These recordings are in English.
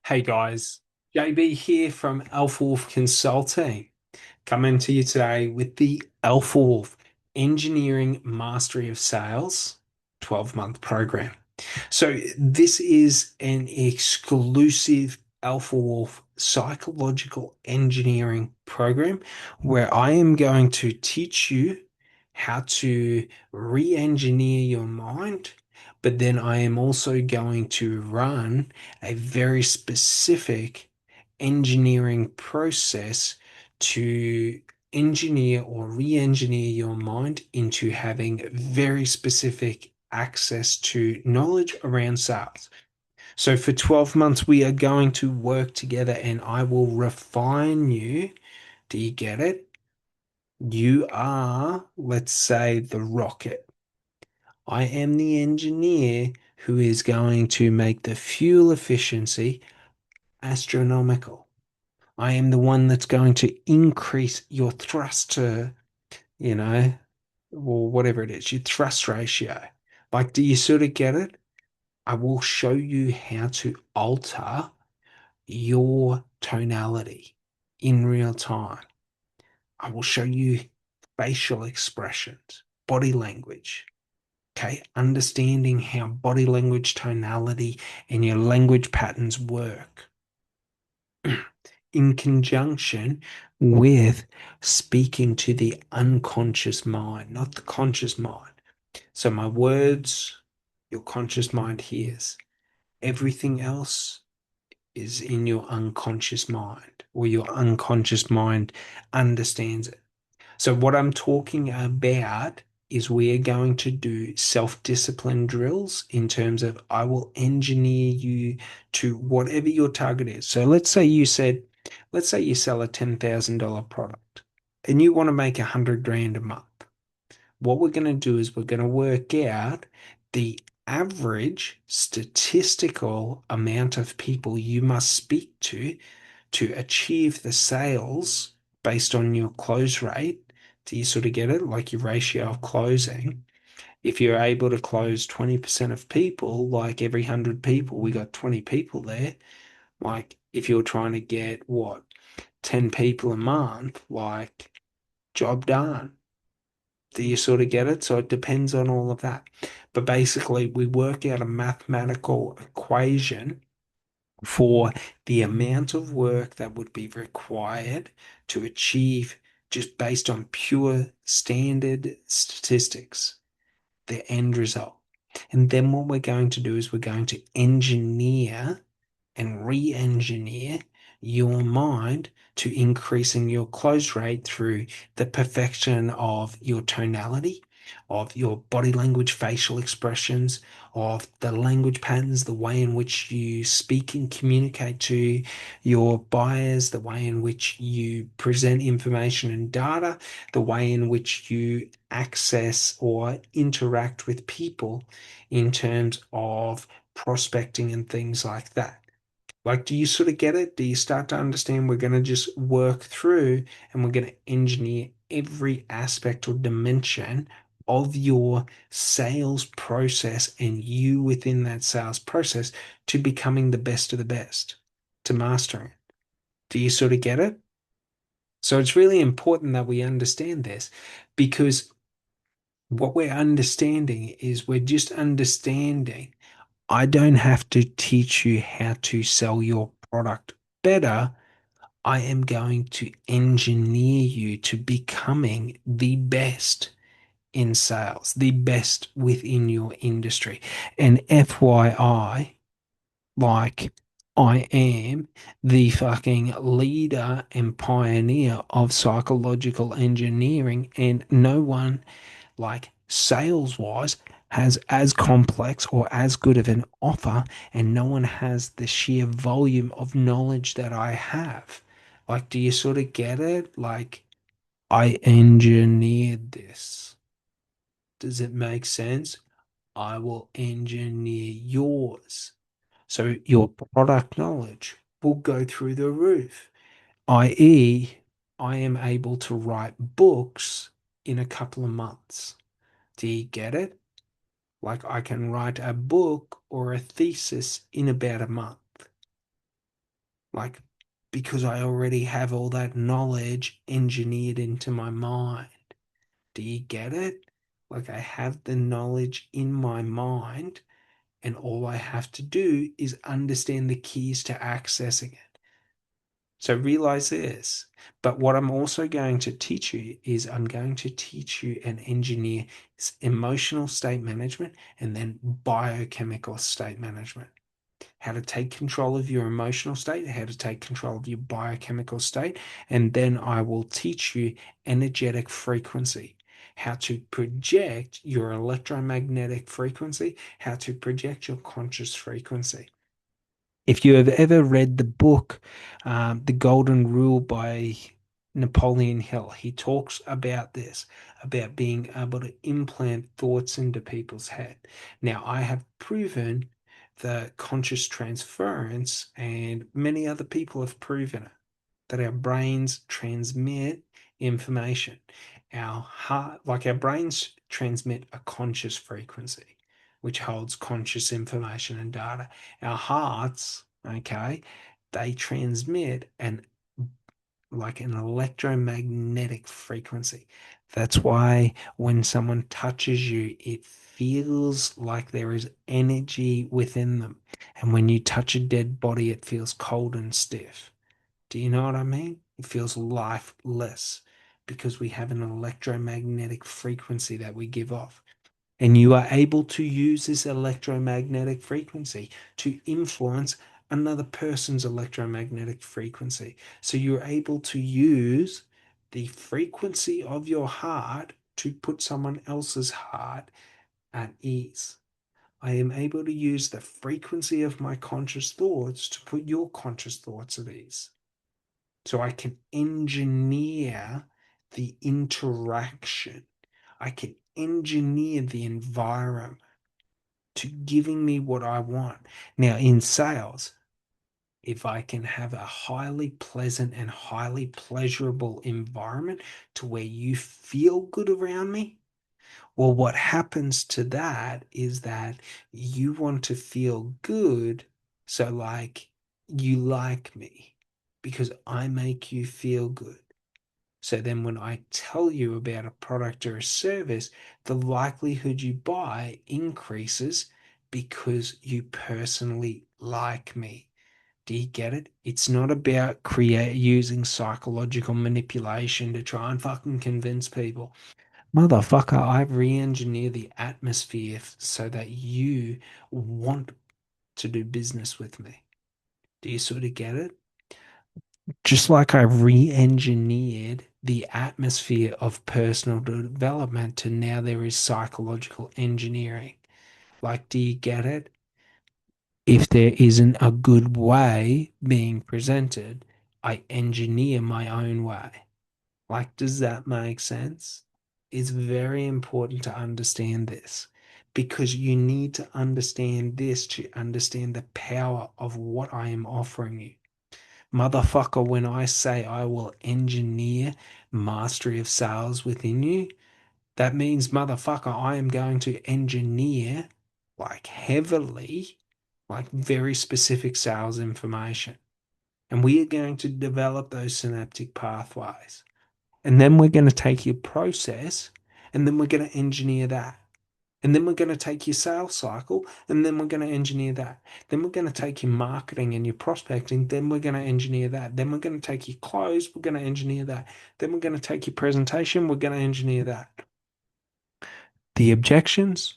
Hey guys, JB here from Alpha Wolf Consulting, coming to you today with the Alpha Wolf Engineering Mastery of Sales 12-month program. So, this is an exclusive Alpha Wolf psychological engineering program where I am going to teach you how to re engineer your mind, but then I am also going to run a very specific engineering process to engineer or re-engineer your mind into having very specific access to knowledge around sales. So for 12 months, we are going to work together and I will refine you. Do you get it? You are, let's say, the rocket. I am the engineer who is going to make the fuel efficiency astronomical. I am the one that's going to increase your thrust to, you know, or whatever it is, your thrust ratio. Like, do you sort of get it? I will show you how to alter your tonality in real time. I will show you facial expressions, body language. Okay, understanding how body language, tonality, and your language patterns work in conjunction with speaking to the unconscious mind, not the conscious mind. So, my words, your conscious mind hears. Everything else is in your unconscious mind, or your unconscious mind understands it. So, what I'm talking about is we are going to do self-discipline drills in terms of I will engineer you to whatever your target is. So, let's say you sell a $10,000 product and you want to make 100 grand a month. What we're going to do is we're going to work out the average statistical amount of people you must speak to achieve the sales based on your close rate. Do you sort of get it? Like your ratio of closing. If you're able to close 20% of people, like every 100 people, we got 20 people there. Like if you're trying to get what, 10 people a month, like job done. Do you sort of get it? So it depends on all of that. But basically, we work out a mathematical equation for the amount of work that would be required to achieve just based on pure standard statistics, the end result. And then what we're going to do is we're going to engineer and re-engineer your mind to increasing your close rate through the perfection of your tonality, of your body language, facial expressions, of the language patterns, the way in which you speak and communicate to your buyers, the way in which you present information and data, the way in which you access or interact with people in terms of prospecting and things like that. Like, do you sort of get it? Do you start to understand we're going to just work through and we're going to engineer every aspect or dimension of your sales process and you within that sales process to becoming the best of the best, to mastering it? Do you sort of get it? So it's really important that we understand this because what we're understanding is we're just understanding I don't have to teach you how to sell your product better. I am going to engineer you to becoming the best in sales, the best within your industry. And FYI, like I am the fucking leader and pioneer of psychological engineering, and no one like sales wise has as complex or as good of an offer, and no one has the sheer volume of knowledge that I have. Like, do you sort of get it? Like, I engineered this. Does it make sense? I will engineer yours. So your product knowledge will go through the roof, i.e., I am able to write books in a couple of months. Do you get it? Like I can write a book or a thesis in about a month. Like, because I already have all that knowledge engineered into my mind. Do you get it? Like, I have the knowledge in my mind, and all I have to do is understand the keys to accessing it. So realize this. But what I'm also going to teach you is I'm going to teach you and engineer emotional state management and then biochemical state management. How to take control of your emotional state, how to take control of your biochemical state, and then I will teach you energetic frequency, how to project your electromagnetic frequency, how to project your conscious frequency. If you have ever read the book, The Golden Rule by Napoleon Hill, he talks about this, about being able to implant thoughts into people's head. Now, I have proven the conscious transference, and many other people have proven it, that our brains transmit information. Our heart, like our brains transmit a conscious frequency, which holds conscious information and data. Our hearts, okay, they transmit an electromagnetic frequency. That's why when someone touches you, it feels like there is energy within them. And when you touch a dead body, it feels cold and stiff. Do you know what I mean? It feels lifeless because we have an electromagnetic frequency that we give off. And you are able to use this electromagnetic frequency to influence another person's electromagnetic frequency. So you're able to use the frequency of your heart to put someone else's heart at ease. I am able to use the frequency of my conscious thoughts to put your conscious thoughts at ease. So I can engineer the interaction. I can engineer the environment to giving me what I want. Now, in sales, if I can have a highly pleasant and highly pleasurable environment to where you feel good around me, well, what happens to that is that you want to feel good. So, like, you like me because I make you feel good. So then when I tell you about a product or a service, the likelihood you buy increases because you personally like me. Do you get it? It's not about using psychological manipulation to try and fucking convince people. Motherfucker, I re-engineer the atmosphere so that you want to do business with me. Do you sort of get it? Just like I re-engineered the atmosphere of personal development to now there is psychological engineering. Like, do you get it? If there isn't a good way being presented, I engineer my own way. Like, does that make sense? It's very important to understand this because you need to understand this to understand the power of what I am offering you. Motherfucker, when I say I will engineer mastery of sales within you, that means, motherfucker, I am going to engineer like heavily, like very specific sales information. And we are going to develop those synaptic pathways. And then we're going to take your process and then we're going to engineer that. And then we're going to take your sales cycle and then we're going to engineer that. Then we're going to take your marketing and your prospecting. Then we're going to engineer that. Then we're going to take your close. We're going to engineer that. Then we're going to take your presentation. We're going to engineer that. The objections?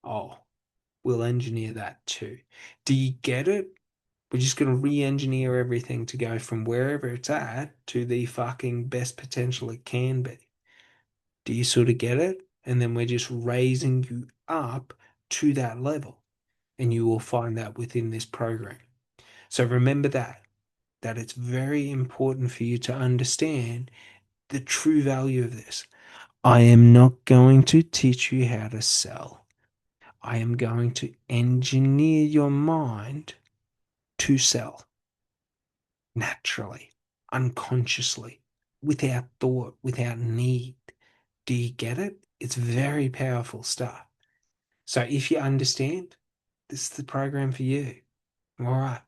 Oh, we'll engineer that too. Do you get it? We're just going to re-engineer everything to go from wherever it's at to the fucking best potential it can be. Do you sort of get it? And then we're just raising you up to that level. And you will find that within this program. So remember that it's very important for you to understand the true value of this. I am not going to teach you how to sell. I am going to engineer your mind to sell naturally, unconsciously, without thought, without need. Do you get it? It's very powerful stuff. So if you understand, this is the program for you. All right.